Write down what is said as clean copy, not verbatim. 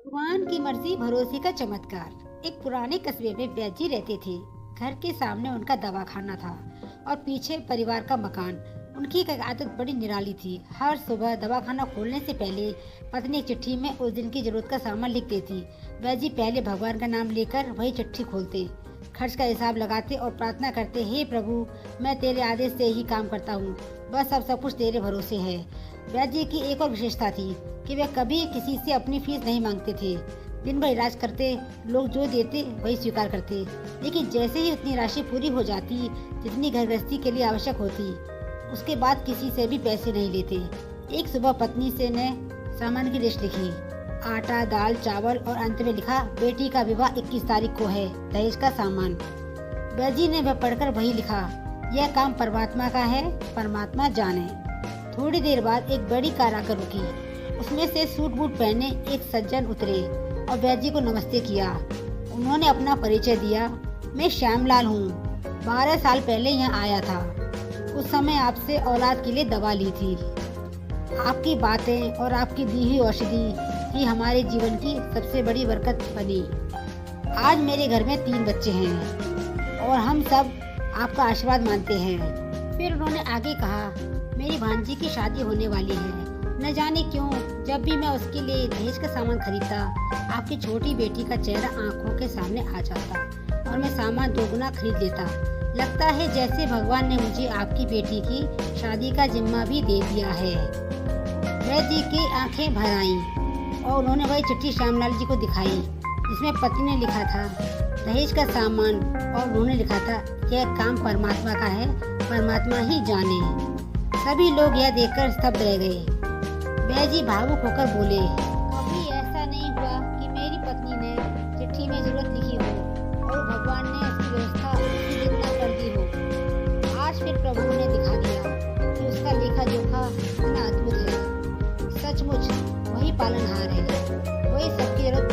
भगवान की मर्जी भरोसे का चमत्कार। एक पुराने कस्बे में बैजी रहते थे। घर के सामने उनका दवाखाना था और पीछे परिवार का मकान। उनकी एक आदत बड़ी निराली थी। हर सुबह दवाखाना खोलने से पहले पत्नी एक चिट्ठी में उस दिन की जरूरत का सामान लिख देती। बैजी पहले भगवान का नाम लेकर वही चिट्ठी खोलते, खर्च का हिसाब लगाते और प्रार्थना करते, हे प्रभु, मैं तेरे आदेश से ही काम करता हूँ, बस अब सब कुछ तेरे भरोसे है। बैजी की एक और विशेषता थी कि वे कभी किसी से अपनी फीस नहीं मांगते थे। दिन भर इलाज करते, लोग जो देते वही स्वीकार करते, लेकिन जैसे ही उतनी राशि पूरी हो जाती जितनी घर गृहस्थी के लिए आवश्यक होती, उसके बाद किसी से भी पैसे नहीं लेते। एक सुबह पत्नी से ने सामान की लिस्ट लिखी, आटा, दाल, चावल और अंत में लिखा, बेटी का विवाह 21 तारीख को है, दहेज का सामान। बैजी ने वह पढ़कर वही लिखा, यह काम परमात्मा का है, परमात्मा जाने। थोड़ी देर बाद एक बड़ी कार आकर रुकी। उसमें से सूट बूट पहने एक सज्जन उतरे और बैजी को नमस्ते किया। उन्होंने अपना परिचय दिया, मैं श्यामलाल हूँ, 12 साल पहले यहाँ आया था। उस समय आपसे औलाद के लिए दवा ली थी। आपकी बातें और आपकी दी हुई औषधि ही हमारे जीवन की सबसे बड़ी बरकत बनी। आज मेरे घर में 3 बच्चे हैं और हम सब आपका आशीर्वाद मानते हैं। फिर उन्होंने आगे कहा, मेरी भांजी की शादी होने वाली है। न जाने क्यों जब भी मैं उसके लिए दहेज का सामान खरीदता, आपकी छोटी बेटी का चेहरा आंखों के सामने आ जाता और मैं सामान दोगुना खरीद लेता। लगता है जैसे भगवान ने मुझे आपकी बेटी की शादी का जिम्मा भी दे दिया है। बैजी की आंखें भर आईं और उन्होंने वही चिट्ठी श्यामलाल जी को दिखाई जिसमें पति ने लिखा था दहेज का सामान, और उन्होंने लिखा था यह काम परमात्मा का है, परमात्मा ही जाने। सभी लोग यह देखकर स्तब्ध रह गए। बैजी भावुक होकर बोले, कभी ऐसा नहीं हुआ कि मेरी पत्नी ने चिट्ठी में जरूरत लिखी हो और भगवान ने उसकी व्यवस्था उसी दिन न कर दी हो। आज फिर प्रभु ने दिखा दिया कि उसका लेखा जोखा कितना अद्भुत है। सचमुच वही पालनहार है, वही सबकी जरूरत